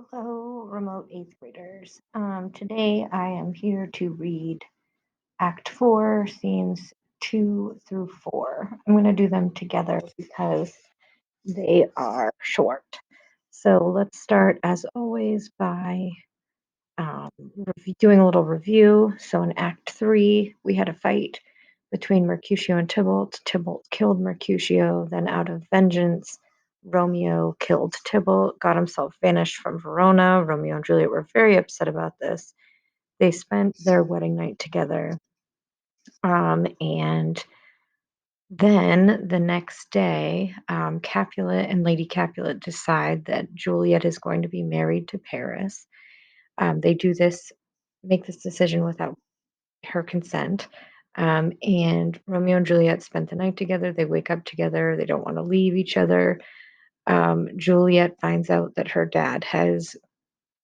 Hello, remote eighth graders. Today I am here to read Act 4, scenes 2 through 4. I'm going to do them together because they are short. So let's start, as always, by doing a little review. So in Act 3, we had a fight between Mercutio and Tybalt. Tybalt killed Mercutio, then out of vengeance, Romeo killed Tybalt, got himself banished from Verona. Romeo and Juliet were very upset about this. They spent their wedding night together. And then the next day, Capulet and Lady Capulet decide that Juliet is going to be married to Paris. They make this decision without her consent. And Romeo and Juliet spent the night together. They wake up together. They don't want to leave each other. Juliet finds out that her dad has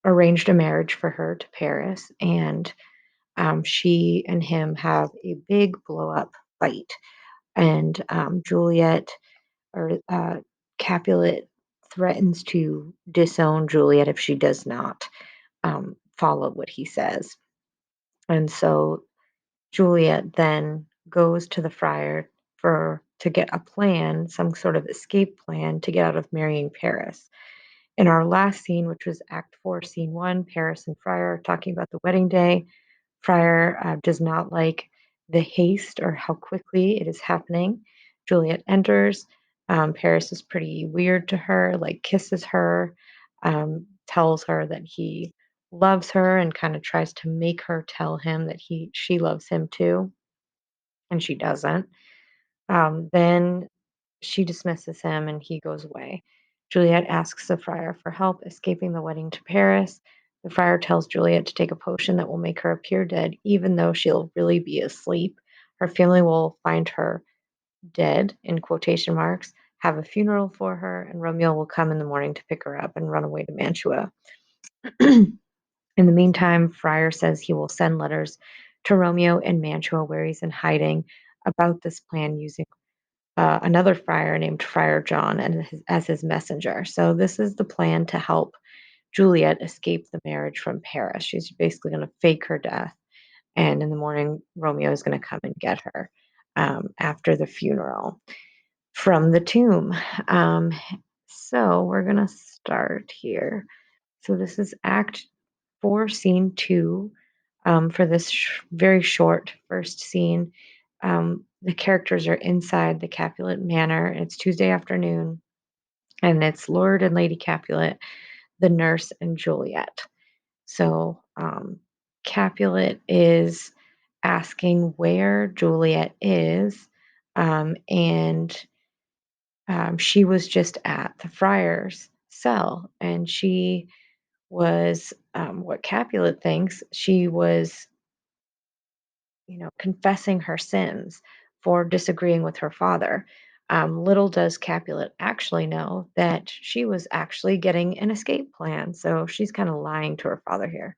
arranged a marriage for her to Paris, and she and him have a big blow up fight. And Juliet or Capulet threatens to disown Juliet if she does not follow what he says. And so Juliet then goes to the friar to get a plan, some sort of escape plan to get out of marrying Paris. In our last scene, which was Act 4, Scene 1, Paris and Friar are talking about the wedding day. Friar does not like the haste or how quickly it is happening. Juliet enters. Paris is pretty weird to her, like kisses her, tells her that he loves her, and kind of tries to make her tell him that she loves him too, and she doesn't. Then she dismisses him and he goes away. Juliet asks the friar for help escaping the wedding to Paris. The friar tells Juliet to take a potion that will make her appear dead, even though she'll really be asleep. Her family will find her dead, in quotation marks, have a funeral for her, and Romeo will come in the morning to pick her up and run away to Mantua. In the meantime, Friar says he will send letters to Romeo in Mantua, where he's in hiding, about this plan using another friar named Friar John as his messenger. So this is the plan to help Juliet escape the marriage from Paris. She's basically going to fake her death, and in the morning, Romeo is going to come and get her after the funeral from the tomb. Um, so we're going to start here. So this is Act 4, Scene 2. For this very short first scene, the characters are inside the Capulet Manor. It's Tuesday afternoon, and it's Lord and Lady Capulet, the nurse, and Juliet. So Capulet is asking where Juliet is, and she was just at the friar's cell, and she was what Capulet thinks she was, confessing her sins for disagreeing with her father. Little does Capulet actually know that she was actually getting an escape plan, so she's kind of lying to her father here.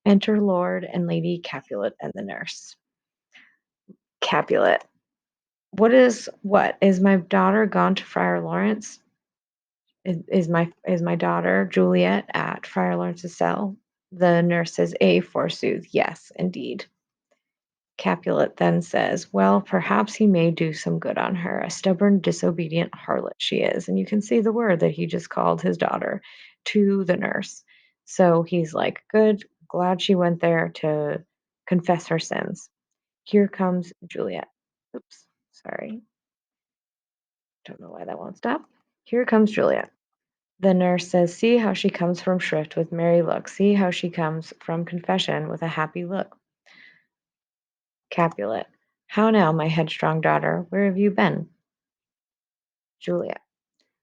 Enter Lord and Lady Capulet and the nurse. Capulet. What? Is my daughter gone to Friar Lawrence? Is my daughter Juliet at Friar Lawrence's cell? The nurse says, forsooth, yes, indeed. Capulet then says, well, perhaps he may do some good on her. A stubborn, disobedient harlot she is. And you can see the word that he just called his daughter to the nurse. So he's like, good, glad she went there to confess her sins. Here comes Juliet. Oops, sorry. Don't know why that won't stop. Here comes Juliet. The nurse says, see how she comes from shrift with merry look. See how she comes from confession with a happy look. Capulet. How now, my headstrong daughter, where have you been? Juliet.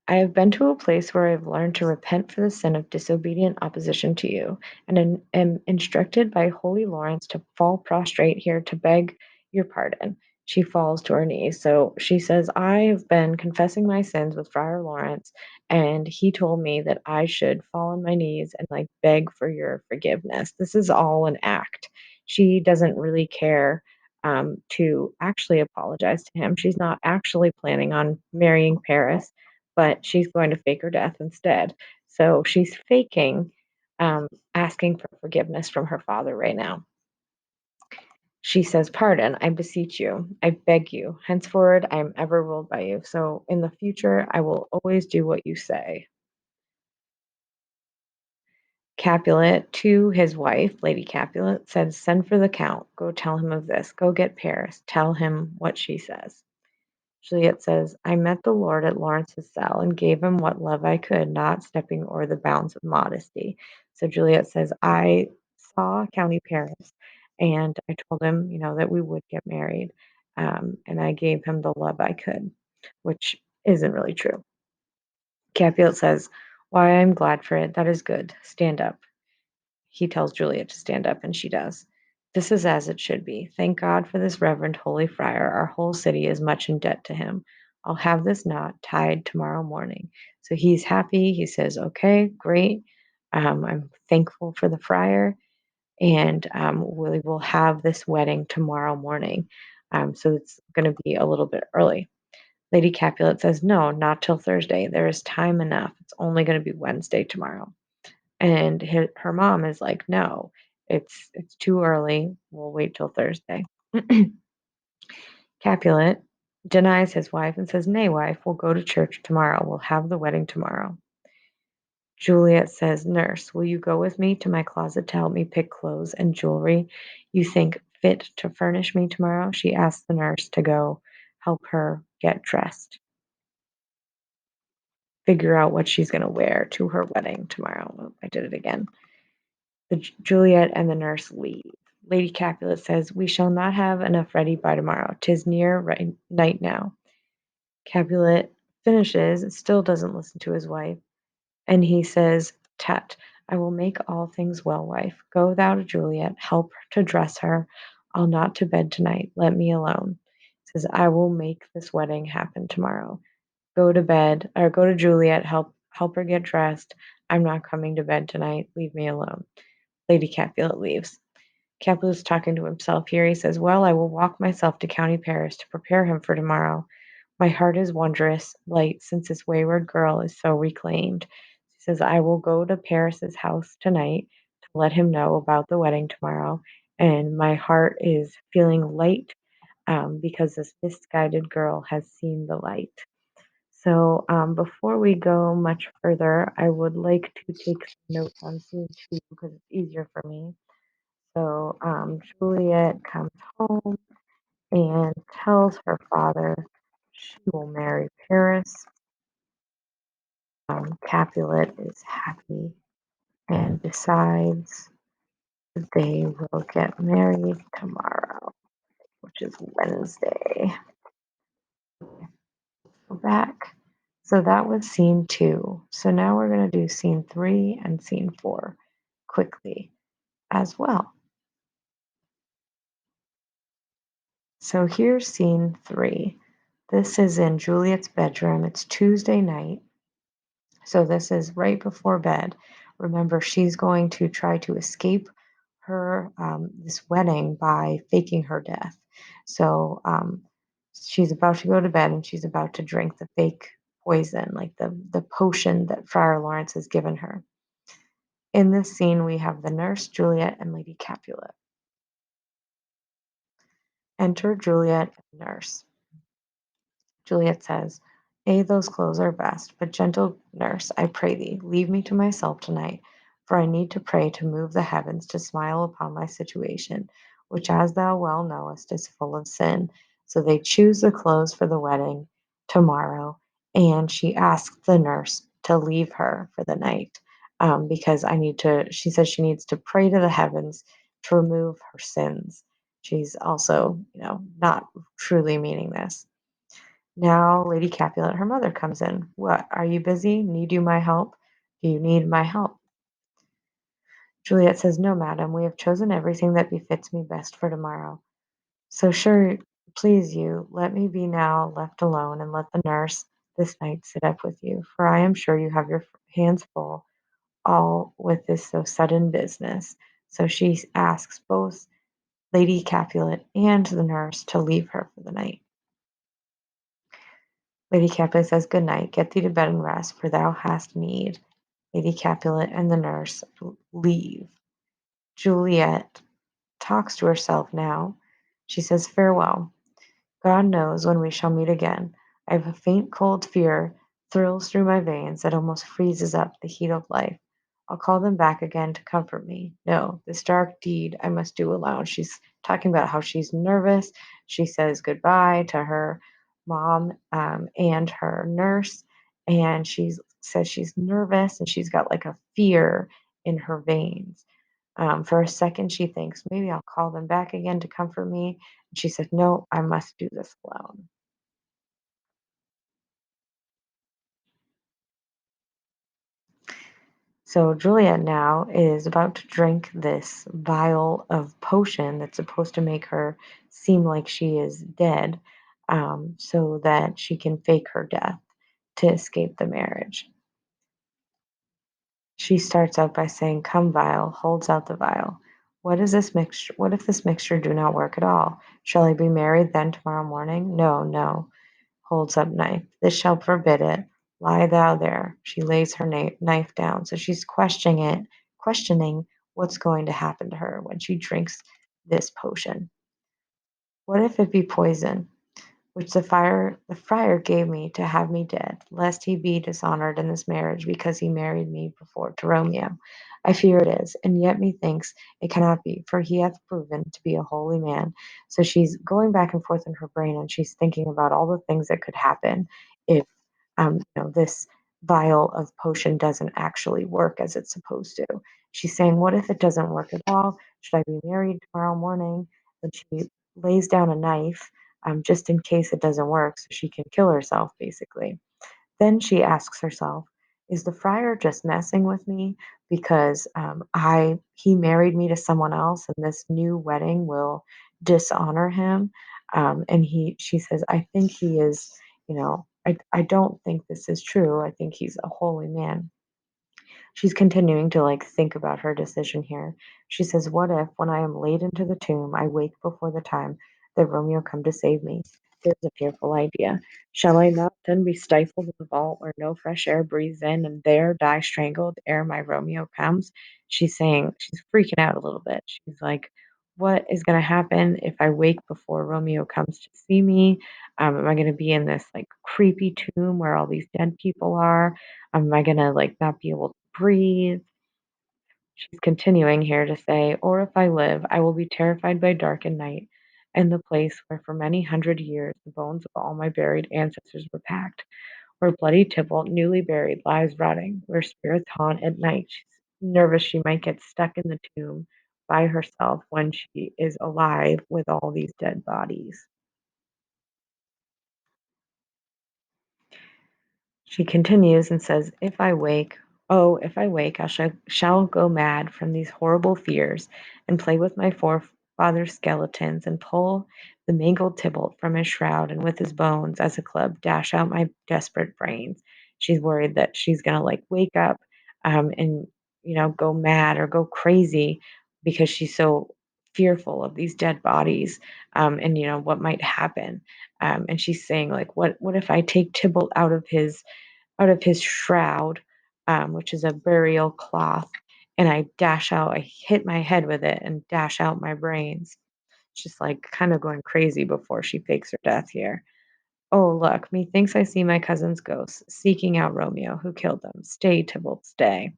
I have been to a place where I have learned to repent for the sin of disobedient opposition to you, and am instructed by holy Lawrence to fall prostrate here to beg your pardon. She falls to her knees. So she says, I have been confessing my sins with Friar Lawrence, and he told me that I should fall on my knees and like beg for your forgiveness. This is all an act. She doesn't really care to actually apologize to him. She's not actually planning on marrying Paris, but she's going to fake her death instead. So she's faking asking for forgiveness from her father right now. She says, "Pardon, I beseech you, I beg you. Henceforward, I am ever ruled by you. So in the future, I will always do what you say." Capulet to his wife, Lady Capulet, said, "Send for the Count. Go tell him of this. Go get Paris. Tell him what she says." Juliet says, "I met the Lord at Lawrence's cell and gave him what love I could, not stepping o'er the bounds of modesty." So Juliet says, "I saw County Paris and I told him, that we would get married. And I gave him the love I could," which isn't really true. Capulet says, "Why, I'm glad for it. That is good. Stand up." He tells Juliet to stand up, and she does. "This is as it should be. Thank God for this reverend holy friar. Our whole city is much in debt to him. I'll have this knot tied tomorrow morning." So he's happy. He says, "Okay, great. I'm thankful for the friar, and we will have this wedding tomorrow morning." So it's going to be a little bit early. Lady Capulet says, "No, not till Thursday. There is time enough. It's only going to be Wednesday tomorrow." And her mom is like, "No, it's too early. We'll wait till Thursday." Capulet denies his wife and says, "Nay, wife, we'll go to church tomorrow. We'll have the wedding tomorrow." Juliet says, "Nurse, will you go with me to my closet to help me pick clothes and jewelry you think fit to furnish me tomorrow?" She asks the nurse to go help her get dressed, figure out what she's going to wear to her wedding tomorrow. Oh, I did it again. Juliet and the nurse leave. Lady Capulet says, "We shall not have enough ready by tomorrow. 'Tis near night now." Capulet finishes and still doesn't listen to his wife, and he says, "Tut, I will make all things well, wife. Go thou to Juliet, help to dress her. I'll not to bed tonight. Let me alone." He says, "I will make this wedding happen tomorrow. Go to bed, or go to Juliet, help her get dressed. I'm not coming to bed tonight. Leave me alone." Lady Capulet leaves. Capulet is talking to himself here. He says, "Well, I will walk myself to County Paris to prepare him for tomorrow. My heart is wondrous light since this wayward girl is so reclaimed." He says, "I will go to Paris's house tonight to let him know about the wedding tomorrow. And my heart is feeling light because this misguided girl has seen the light." So before we go much further, I would like to take some notes on scene two because it's easier for me. So Juliet comes home and tells her father she will marry Paris. Capulet is happy and decides that they will get married tomorrow, which is Wednesday. Go back. So that was scene two. So now we're going to do scene three and scene four quickly as well. So here's scene three. This is in Juliet's bedroom. It's Tuesday night. So this is right before bed. Remember, she's going to try to escape her this wedding by faking her death. So she's about to go to bed and she's about to drink the fake poison, like the potion that Friar Lawrence has given her. In this scene, we have the nurse, Juliet, and Lady Capulet. Enter Juliet and nurse. Juliet says, "Nay, those clothes are best, but gentle nurse, I pray thee, leave me to myself tonight, for I need to pray to move the heavens to smile upon my situation, which, as thou well knowest, is full of sin." So they choose the clothes for the wedding tomorrow, and she asks the nurse to leave her for the night because she says she needs to pray to the heavens to remove her sins. She's also, not truly meaning this. Now Lady Capulet, her mother, comes in. "What, are you busy? Need you my help? Do you need my help?" Juliet says, "No, madam, we have chosen everything that befits me best for tomorrow. So sure, please you, let me be now left alone, and let the nurse this night sit up with you, for I am sure you have your hands full, all with this so sudden business." So she asks both Lady Capulet and the nurse to leave her for the night. Lady Capulet says, "Good night, get thee to bed and rest, for thou hast need." Lady Capulet and the nurse leave. Juliet talks to herself now. She says, "Farewell. God knows when we shall meet again. I have a faint cold fear thrills through my veins that almost freezes up the heat of life. I'll call them back again to comfort me. No, this dark deed I must do alone." She's talking about how she's nervous. She says goodbye to her mom and her nurse, and she says she's nervous and she's got like a fear in her veins. For a second, she thinks, maybe I'll call them back again to comfort me. And she said, no, I must do this alone. So Juliet now is about to drink this vial of potion that's supposed to make her seem like she is dead, so that she can fake her death to escape the marriage. She starts out by saying, "Come, vial," holds out the vial. "What is this mixture? What if this mixture do not work at all? Shall I be married then tomorrow morning? No, no." Holds up knife. "This shall forbid it. Lie thou there." She lays her knife down. So she's questioning what's going to happen to her when she drinks this potion. What if it be poison? Which the friar gave me to have me dead, lest he be dishonored in this marriage, because he married me before to Romeo. I fear it is, and yet methinks it cannot be, for he hath proven to be a holy man. So she's going back and forth in her brain, and she's thinking about all the things that could happen if this vial of potion doesn't actually work as it's supposed to. She's saying, what if it doesn't work at all? Should I be married tomorrow morning? And she lays down a knife, just in case it doesn't work, so she can kill herself, basically. Then she asks herself, is the friar just messing with me because he married me to someone else and this new wedding will dishonor him? And she says, I think he is, I don't think this is true. I think he's a holy man. She's continuing to like think about her decision here. She says, what if, when I am laid into the tomb, I wake before the time that Romeo come to save me? There's a fearful idea. Shall I not then be stifled in the vault where no fresh air breathes in and there die strangled ere my Romeo comes? She's saying, she's freaking out a little bit. She's like, what is going to happen if I wake before Romeo comes to see me? Am I going to be in this like creepy tomb where all these dead people are? Am I gonna like not be able to breathe? She's continuing here to say, or if I live, I will be terrified by dark and night, and the place where for many hundred years the bones of all my buried ancestors were packed, where bloody Tybalt, newly buried, lies rotting, where spirits haunt at night. She's nervous she might get stuck in the tomb by herself when she is alive with all these dead bodies. She continues and says, if I wake, oh, if I wake, I shall go mad from these horrible fears and play with my forefathers' skeletons and pull the mangled Tybalt from his shroud and with his bones as a club dash out my desperate brains. She's worried that she's going to like wake up and, go mad or go crazy because she's so fearful of these dead bodies and, what might happen. And she's saying like, what if I take Tybalt out of his shroud, which is a burial cloth, and I hit my head with it and dash out my brains. She's like kind of going crazy before she fakes her death here. Oh, look, methinks I see my cousin's ghost seeking out Romeo, who killed them. Stay, Tybalt, stay.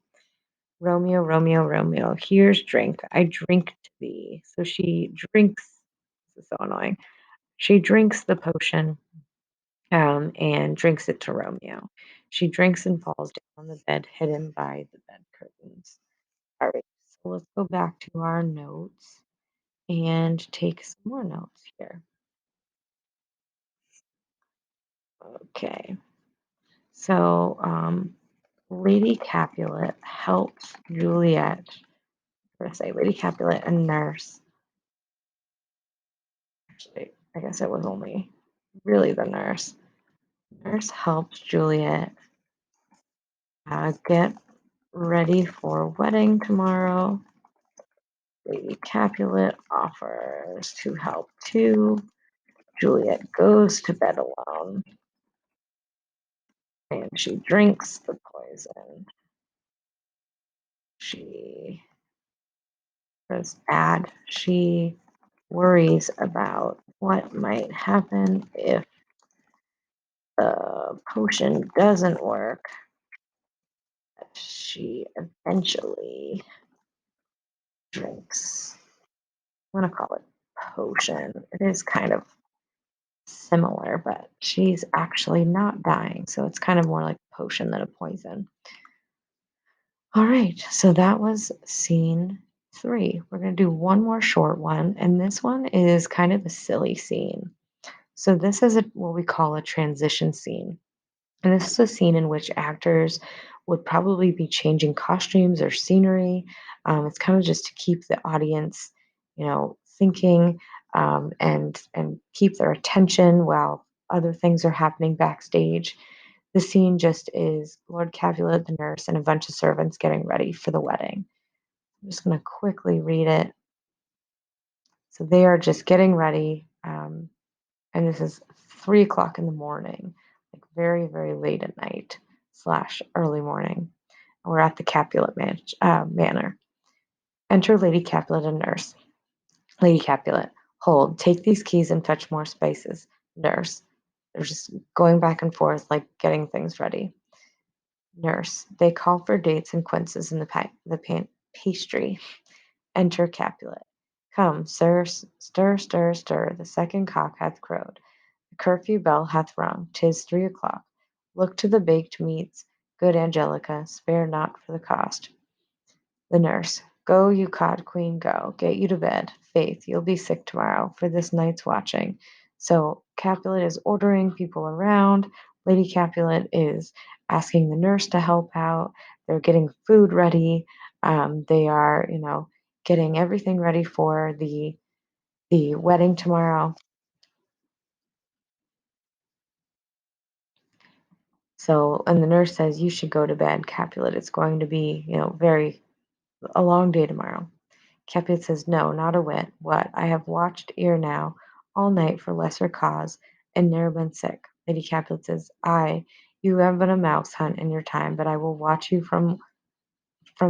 Romeo, Romeo, Romeo, here's drink. I drink to thee. So she drinks. This is so annoying. She drinks the potion and drinks it to Romeo. She drinks and falls down on the bed, hidden by the bed curtains. All right, so let's go back to our notes and take some more notes here. Okay, so Lady Capulet helps Juliet, or say Lady Capulet, a nurse. Actually, I guess it was only really the nurse. Nurse helps Juliet get ready for wedding tomorrow. Lady Capulet offers to help too. Juliet goes to bed alone and she drinks the poison. She is bad. She worries about what might happen if the potion doesn't work. She eventually drinks. I want to call it potion. It is kind of similar, but she's actually not dying. So it's kind of more like a potion than a poison. All right. So that was scene three. We're going to do one more short one. And this one is kind of a silly scene. So this is what we call a transition scene. And this is a scene in which actors would probably be changing costumes or scenery. It's kind of just to keep the audience, thinking and keep their attention while other things are happening backstage. The scene just is Lord Capulet, the nurse, and a bunch of servants getting ready for the wedding. I'm just going to quickly read it. So they are just getting ready. And this is 3 o'clock in the morning, like very, very late at night slash early morning. We're at the Capulet Manor. Enter Lady Capulet and nurse. Lady Capulet, hold, take these keys and fetch more spices. Nurse, they're just going back and forth, like getting things ready. Nurse, they call for dates and quinces in the pastry. Enter Capulet. Come, sir, stir, stir, stir, the second cock hath crowed. The curfew bell hath rung, 'tis 3 o'clock. Look to the baked meats, good Angelica, spare not for the cost. The nurse, go, you cod queen, go, get you to bed. Faith, you'll be sick tomorrow for this night's watching. So Capulet is ordering people around. Lady Capulet is asking the nurse to help out. They're getting food ready. They are, getting everything ready for the wedding tomorrow. So, and the nurse says, you should go to bed, Capulet. It's going to be, a long day tomorrow. Capulet says, no, not a whit. What? I have watched ere now all night for lesser cause, and ne'er been sick. Lady Capulet says, ay, you have been a mouse hunt in your time, but I will watch you from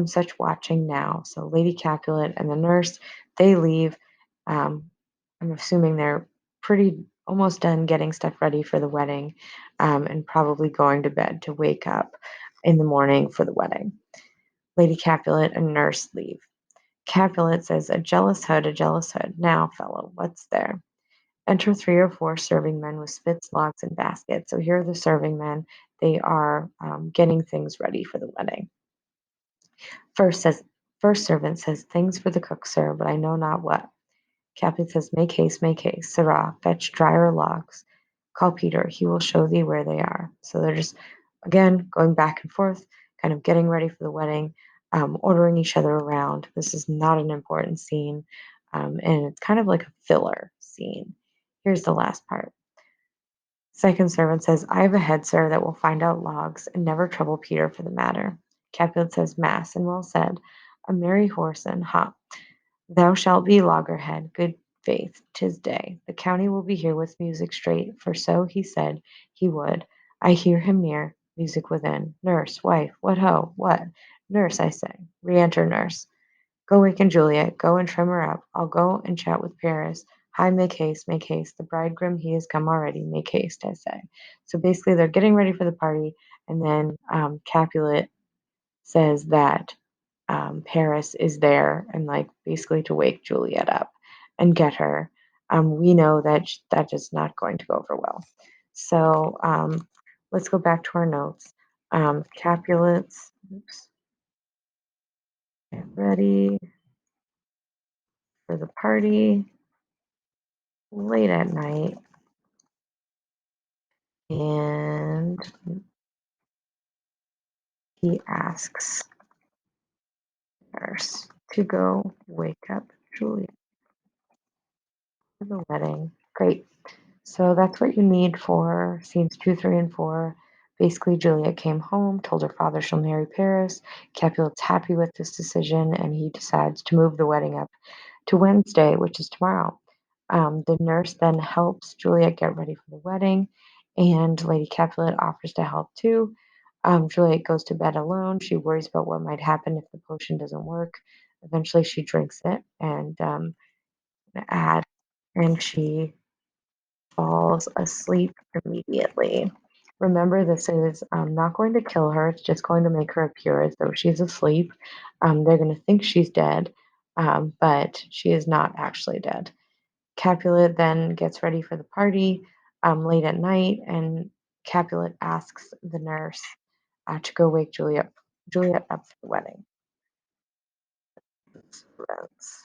such watching now. So Lady Capulet and the nurse, they leave. Um, I'm assuming they're pretty almost done getting stuff ready for the wedding, and probably going to bed to wake up in the morning for the wedding. Lady Capulet and nurse leave. Capulet says, a jealous hood, a jealous hood. Now, fellow, what's there? Enter 3 or 4 serving men with spits, logs, and baskets. So here are the serving men. They are getting things ready for the wedding. First says, first servant says, things for the cook, sir, but I know not what. Captain says, make haste, sirrah, fetch drier logs. Call Peter, he will show thee where they are. So they're just, again, going back and forth, kind of getting ready for the wedding, ordering each other around. This is not an important scene, and it's kind of like a filler scene. Here's the last part. Second servant says, I have a head, sir, that will find out logs, and never trouble Peter for the matter. Capulet says, mass, and well said. A merry horse, and ha! Thou shalt be loggerhead, good faith, 'tis day. The county will be here with music straight, for so he said he would. I hear him near, music within. Nurse, wife, what ho, what? Nurse, I say. Re-enter nurse. Go waken Juliet, go and trim her up. I'll go and chat with Paris. Hi, make haste, make haste. The bridegroom, he is come already. Make haste, I say. So basically, they're getting ready for the party, and then Capulet says that Paris is there and like basically to wake Juliet up and get her. We know that that is not going to go over well. So let's go back to our notes. Capulets, oops, get ready for the party late at night, and he asks Paris to go wake up Juliet for the wedding. Great. So that's what you need for scenes 2, 3, and 4. Basically, Juliet came home, told her father she'll marry Paris. Capulet's happy with this decision, and he decides to move the wedding up to Wednesday, which is tomorrow. The nurse then helps Juliet get ready for the wedding, and Lady Capulet offers to help too. Juliet goes to bed alone. She worries about what might happen if the potion doesn't work. Eventually, she drinks it and add, and she falls asleep immediately. Remember, this is not going to kill her. It's just going to make her appear as though she's asleep. They're going to think she's dead, but she is not actually dead. Capulet then gets ready for the party late at night, and Capulet asks the nurse to go wake Juliet up for the wedding. Friends.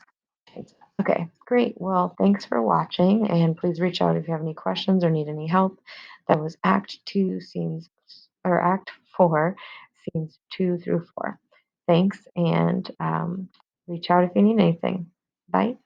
Okay, great. Well, thanks for watching, and please reach out if you have any questions or need any help. That was Act Two, Scenes, or Act Four, Scenes 2 through 4. Thanks, and reach out if you need anything. Bye.